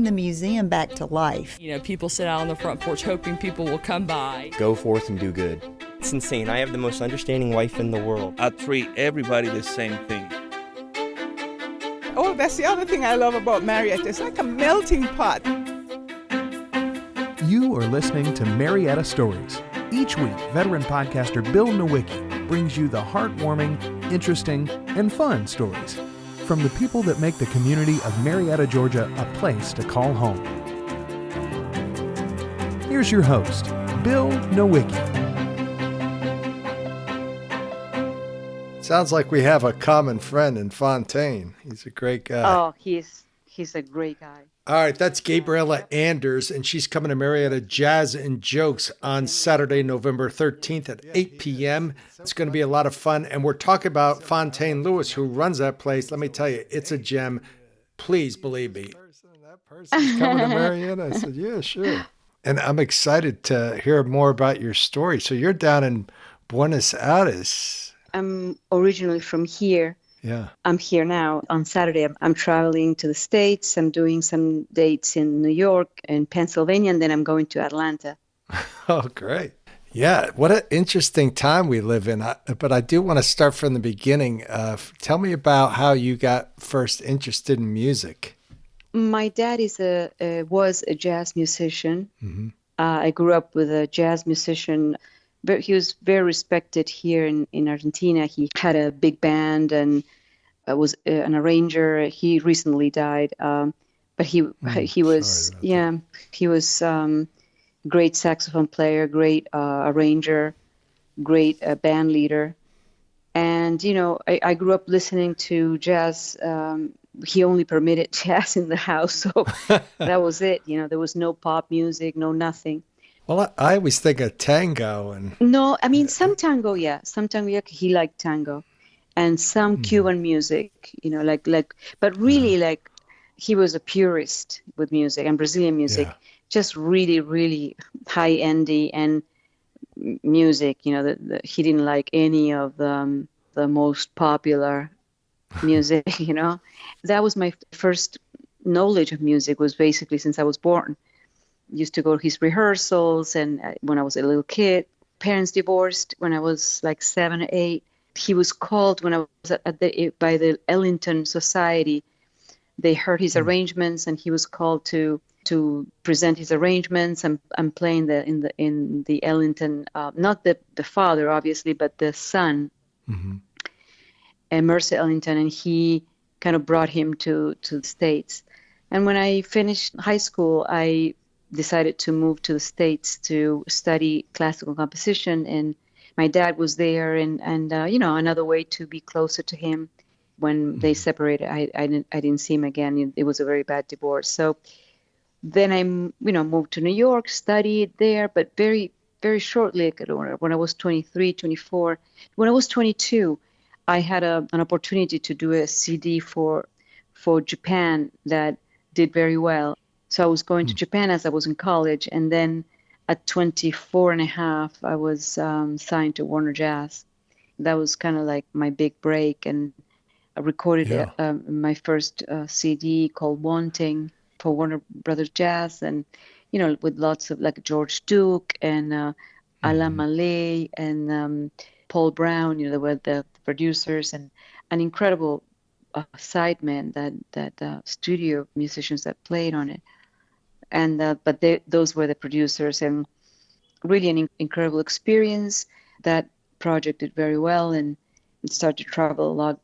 bring the museum back to life. You know, people sit out on the front porch hoping people will come by. Go forth and do good. It's insane. I have the most understanding wife in the world. I treat everybody the same thing. Oh, that's the other thing I love about Marietta. It's like a melting pot. You are listening to Marietta Stories. Each week, veteran podcaster Bill Nowicki brings you the heartwarming, interesting, and fun stories from the people that make the community of Marietta, Georgia, a place to call home. Here's your host, Bill Nowicki. Sounds like we have a common friend in Fontaine. He's a great guy. Oh, he's a great guy. All right, that's Gabriela Anders, and she's coming to Marietta Jazz and Jokes on Saturday, November 13th at 8 p.m. It's going to be a lot of fun, and we're talking about Fontaine Lewis, who runs that place. Let me tell you, it's a gem. Please believe me. That person's coming to Marietta. I said, yeah, sure. And I'm excited to hear more about your story. So you're down in Buenos Aires. I'm originally from here. Yeah. I'm here now. On Saturday, I'm traveling to the States. I'm doing some dates in New York and Pennsylvania, and then I'm going to Atlanta. Oh, great. Yeah, what an interesting time we live in. But I do want to start from the beginning. Tell me about how you got first interested in music. My dad was a jazz musician. Mm-hmm. I grew up with a jazz musician. But he was very respected here in Argentina. He had a big band and was an arranger. He recently died, but he was great saxophone player, great arranger, great band leader. And you know, I grew up listening to jazz. He only permitted jazz in the house, so that was it. You know, there was no pop music, no nothing. Well, I always think of tango and... No, I mean, some tango, yeah. Some tango, yeah, he liked tango. And some Cuban music, you know, but really, like, he was a purist with music and Brazilian music. Yeah. Just really, really high-endy and music, you know, he didn't like any of the most popular music, you know. That was my first knowledge of music, was basically since I was born. Used to go to his rehearsals, and when I was a little kid, parents divorced when I was like 7 or 8. He was called when I was by the Ellington Society. They heard his arrangements, and he was called to present his arrangements and playing in the Ellington, not the father obviously, but the son, and Mercer Ellington, and he kind of brought him to the States. And when I finished high school, I decided to move to the States to study classical composition, and my dad was there, and you know, another way to be closer to him. When they separated, I didn't see him again. It was a very bad divorce. So then I moved to New York, studied there, but very, very shortly, when I was 23, 24, when I was 22, I had an opportunity to do a CD for Japan that did very well. So I was going to Japan as I was in college, and then at 24 and a half, I was signed to Warner Jazz. That was kind of like my big break, and I recorded my first CD called Wanting for Warner Brothers Jazz, and you know, with lots of like George Duke and Alain Mallet and Paul Brown. You know, they were the producers, and an incredible sidemen that studio musicians that played on it. And but those were the producers, and really an incredible experience. That project did very well, and started to travel a lot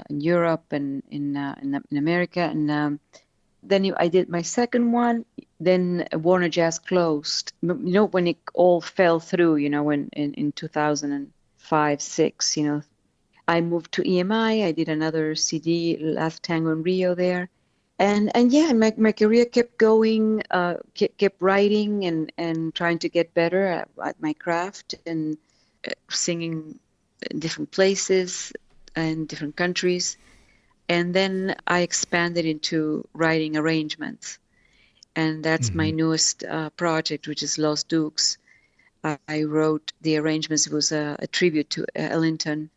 in Europe and in America. And then I did my second one. Then Warner Jazz closed. You know, when it all fell through. You know, when in 2005, 6. You know, I moved to EMI. I did another CD, Last Tango in Rio there. And yeah, my career kept going, kept writing and trying to get better at my craft, and singing in different places and different countries. And then I expanded into writing arrangements. And that's my newest project, which is Los Dukes. I wrote the arrangements. It was a tribute to Ellington.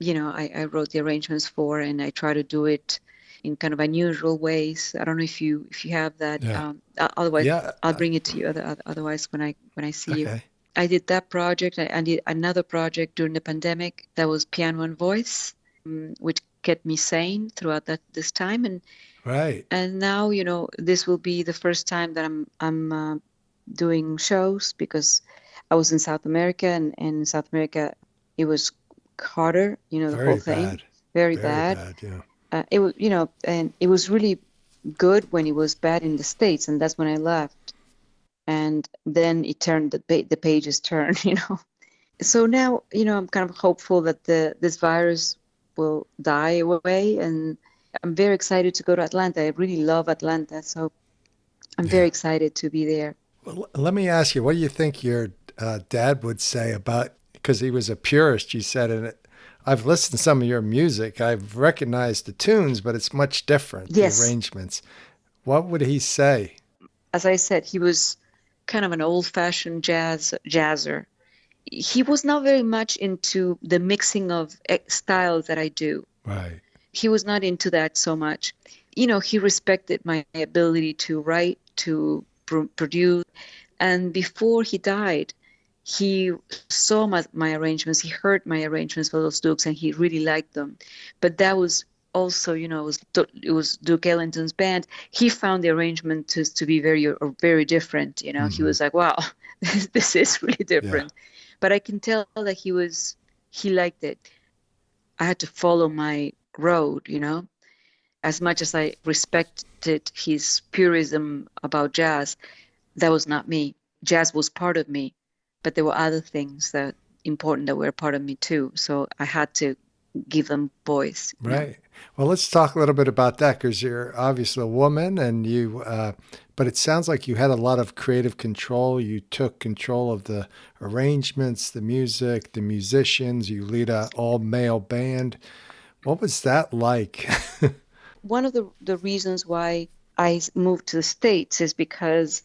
You know, I wrote the arrangements for, and I try to do it in kind of unusual ways. I don't know if you have that. Yeah. Otherwise, Yeah. I'll bring it to you. Otherwise, when I see you. Okay. I did that project. I did another project during the pandemic that was piano and voice, which kept me sane throughout this time. Right. And now, this will be the first time that I'm doing shows, because I was in South America, and in South America it was harder, the Very whole thing, bad. very Very bad. Yeah. It was, and it was really good when it was bad in the States, and that's when I left. And then it turned, the pages turned, So now, I'm kind of hopeful that this virus will die away, and I'm very excited to go to Atlanta. I really love Atlanta, so I'm very excited to be there. Well, let me ask you, what do you think your dad would say about, because he was a purist, you said, and I've listened to some of your music. I've recognized the tunes, but it's much different, Yes. the arrangements. What would he say? As I said, he was kind of an old-fashioned jazzer. He was not very much into the mixing of styles that I do. Right. He was not into that so much. He respected my ability to write, to produce. And before he died, he saw my arrangements. He heard my arrangements for those Dukes, and he really liked them. But that was also, it was Duke Ellington's band. He found the arrangement to be very different. Mm-hmm. He was like, wow, this is really different. Yeah. But I can tell that he liked it. I had to follow my road, As much as I respected his purism about jazz, that was not me. Jazz was part of me, but there were other things that important that were part of me too. So I had to give them voice. Right. Well, let's talk a little bit about that, because you're obviously a woman, and but it sounds like you had a lot of creative control. You took control of the arrangements, the music, the musicians. You lead an all-male band. What was that like? One of the reasons why I moved to the States is because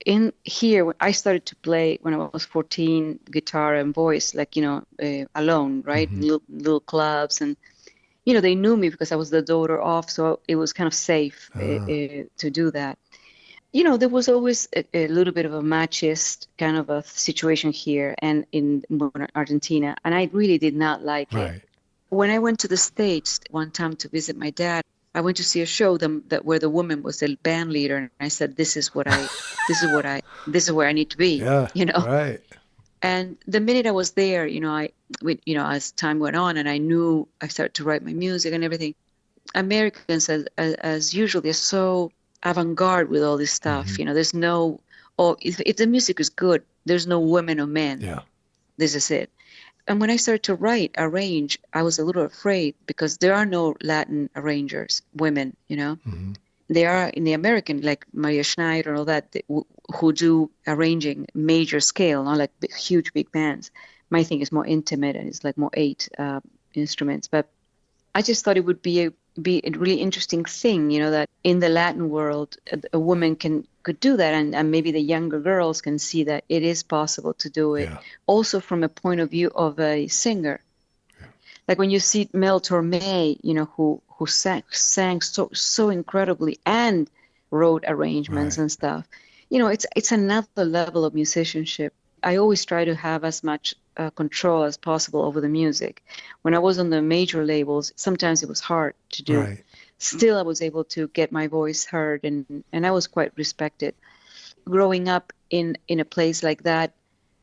in here, when I started to play when I was 14, guitar and voice, like, alone, right? Mm-hmm. Little clubs. And, they knew me because I was the daughter of, so it was kind of safe to do that. There was always a little bit of a machist kind of a situation here and in Argentina, and I really did not like it. When I went to the States one time to visit my dad, I went to see a show where the woman was the band leader, and I said, "This is where I need to be." Yeah, right. And the minute I was there, as time went on, and I started to write my music and everything. Americans, as usually, are so avant-garde with all this stuff. Mm-hmm. There's no, if the music is good, there's no women or men. Yeah, this is it. And when I started to arrange, I was a little afraid because there are no Latin arrangers, women, Mm-hmm. They are in the American, like Maria Schneider and all that, who do arranging major scale, not like huge, big bands. My thing is more intimate, and it's like more 8 instruments. But I just thought it would be a really interesting thing, that in the Latin world, a woman could do that, and maybe the younger girls can see that it is possible to do it. Yeah. Also from a point of view of a singer. Yeah. Like when you see Mel Torme, who sang so incredibly and wrote arrangements and stuff. It's another level of musicianship. I always try to have as much control as possible over the music. When I was on the major labels, sometimes it was hard to do. Right. Still, I was able to get my voice heard, and I was quite respected. Growing up in a place like that,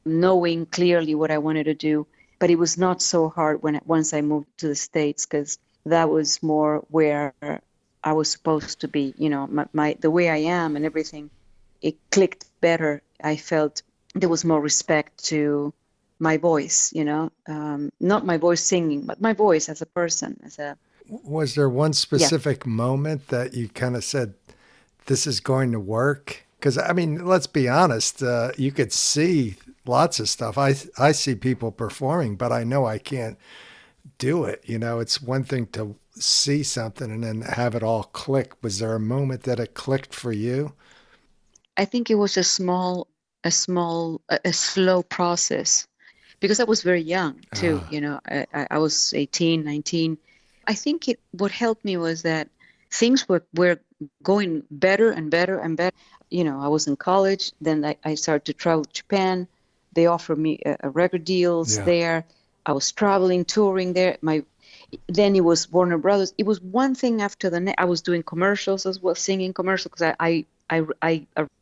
knowing clearly what I wanted to do, but it was not so hard once I moved to the States, because that was more where I was supposed to be. The way I am and everything, it clicked better. I felt there was more respect to my voice, not my voice singing, but my voice as a person. Was there one specific moment that you kind of said, this is going to work? Because, let's be honest, you could see lots of stuff. I see people performing, but I know I can't do it. It's one thing to see something and then have it all click. Was there a moment that it clicked for you? I think it was a slow process, because I was very young too. I was 18, 19. I think what helped me was that things were going better and better and better. I was in college. Then I started to travel to Japan. They offered me record deals there. I was traveling, touring there. Then it was Warner Brothers. It was one thing after the next. I was doing commercials as well, singing commercials, because I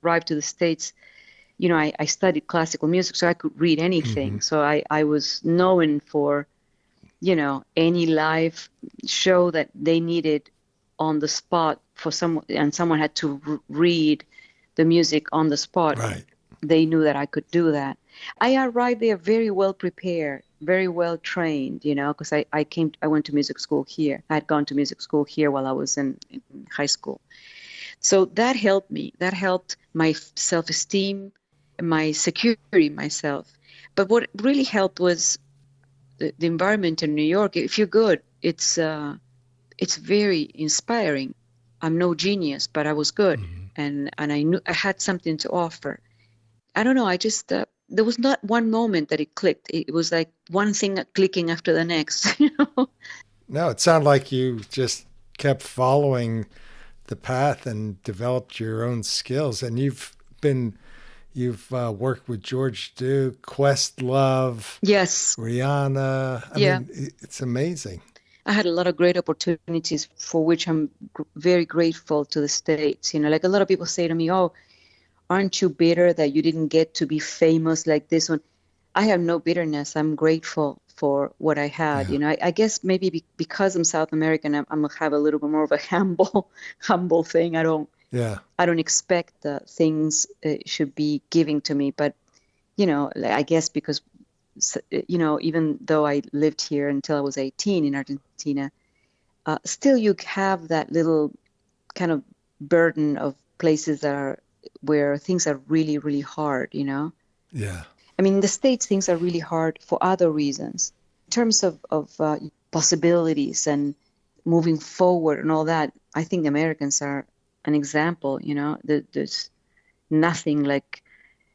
arrived to the States. I studied classical music, so I could read anything. So I was known for, any live show that they needed on the spot for someone, and someone had to read the music on the spot. Right. They knew that I could do that. I arrived there very well prepared, very well trained, because I went to music school here. I had gone to music school here while I was in high school. So that helped me. That helped my self-esteem, my security, myself. But what really helped was the environment in New York. If you're good, it's very inspiring. I'm no genius, but I was good, and I knew I had something to offer. I don't know. I just there was not one moment that it clicked. It was like one thing clicking after the next. No, it sounded like you just kept following the path and developed your own skills. And you've worked with George Duke, Questlove, yes, Rihanna. I mean, it's amazing. I had a lot of great opportunities for which I'm very grateful to the States. Like a lot of people say to me, "Oh, aren't you bitter that you didn't get to be famous like this one?" I have no bitterness. I'm grateful for what I had. I guess maybe because I'm South American, I'm gonna have a little bit more of a humble thing. I don't expect that things should be giving to me, but I guess because even though I lived here until I was 18 in Argentina, still you have that little kind of burden of places where things are really, really hard, Yeah. I mean, in the States, things are really hard for other reasons. In terms of possibilities and moving forward and all that, I think the Americans are an example, There's nothing like,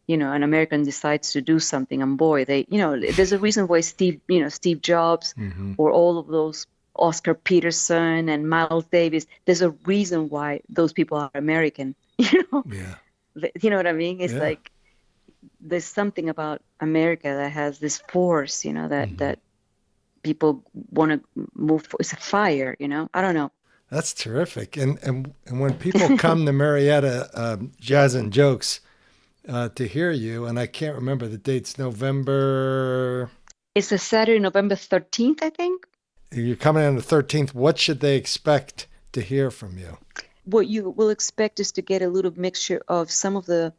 an American decides to do something, and boy, there's a reason why Steve Jobs or all of those, Oscar Peterson and Miles Davis, there's a reason why those people are American, Yeah. You know what I mean? It's like there's something about America that has this force, that people want to move for. It's a fire, I don't know. That's terrific. And when people come to Marietta Jazz and Jokes to hear you, and I can't remember the dates, November... It's a Saturday, November 13th, I think. You're coming on the 13th. What should they expect to hear from you? What you will expect is to get a little mixture of some of the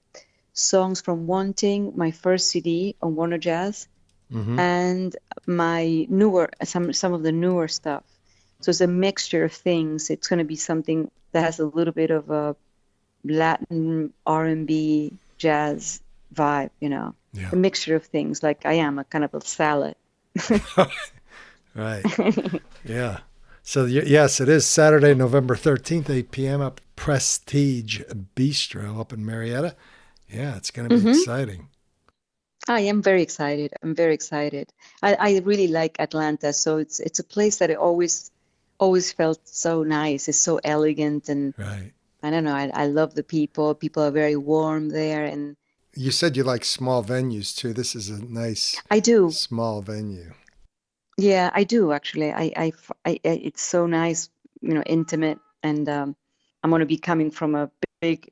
songs from Wanting, my first CD on Warner Jazz, and my some of the newer stuff. So it's a mixture of things. It's going to be something that has a little bit of a Latin R&B jazz vibe, a mixture of things. Like I am a kind of a salad. Right. Yeah. So yes, it is Saturday, November 13th, 8 p.m. up Prestige Bistro up in Marietta. Yeah, it's going to be exciting. I am very excited. I'm very excited. I really like Atlanta. So it's a place that I always felt so nice. It's so elegant, and right. I don't know. I love the people. People are very warm there. And you said you like small venues too. This is a nice small venue. Yeah, I do actually. I it's so nice, intimate, and I'm going to be coming from a big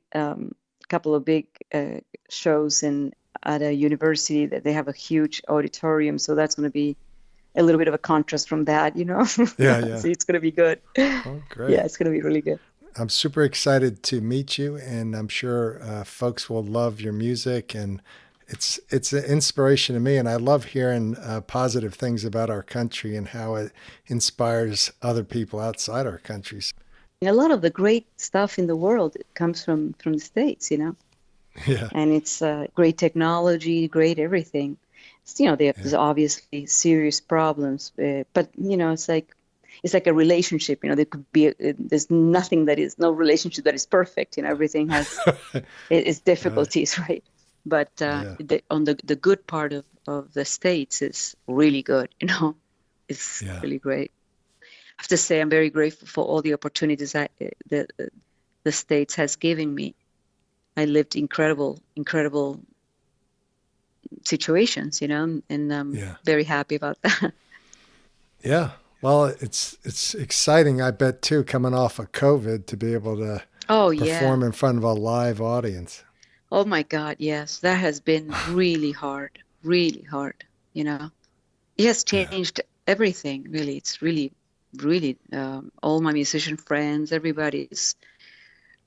couple of big shows at a university that they have a huge auditorium, so that's going to be a little bit of a contrast from that, Yeah. So it's going to be good. Oh, great. Yeah, it's going to be really good. I'm super excited to meet you, and I'm sure folks will love your music, and it's an inspiration to me, and I love hearing positive things about our country and how it inspires other people outside our countries. A lot of the great stuff in the world comes from the States, Yeah. And it's great technology, great everything. There's obviously serious problems, but it's like a relationship. There could be there's no relationship that is perfect. Everything has its difficulties, right? But on the good part of the States is really good. It's really great. have to say I'm very grateful for all the opportunities the States has given me. I lived incredible situations, and I'm very happy about that. Yeah. Well, it's exciting, I bet, too, coming off of COVID to be able to perform in front of a live audience. Oh, my God, yes. That has been really hard, It has changed everything, really. It's really, really, all my musician friends, everybody's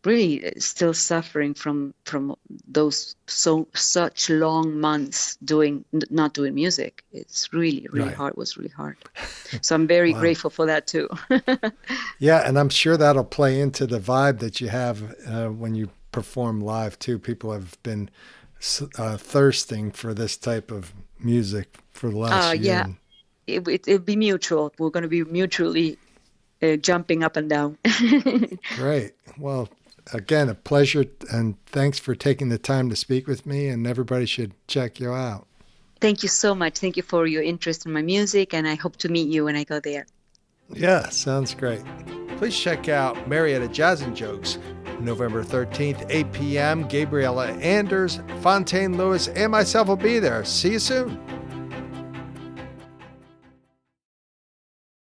really still suffering from those such long months not doing music. It's really hard. It was really hard. So I'm very grateful for that too. Yeah, and I'm sure that'll play into the vibe that you have when you perform live too. People have been thirsting for this type of music for the last year. Yeah, it'll be mutual. We're going to be mutually jumping up and down. Great. Well, again, a pleasure, and thanks for taking the time to speak with me, and everybody should check you out. Thank you so much. Thank you for your interest in my music, and I hope to meet you when I go there. Yeah, sounds great. Please check out Marietta Jazz and Jokes, November 13th, 8 p.m. Gabriela Anders, Fontaine Lewis, and myself will be there. See you soon.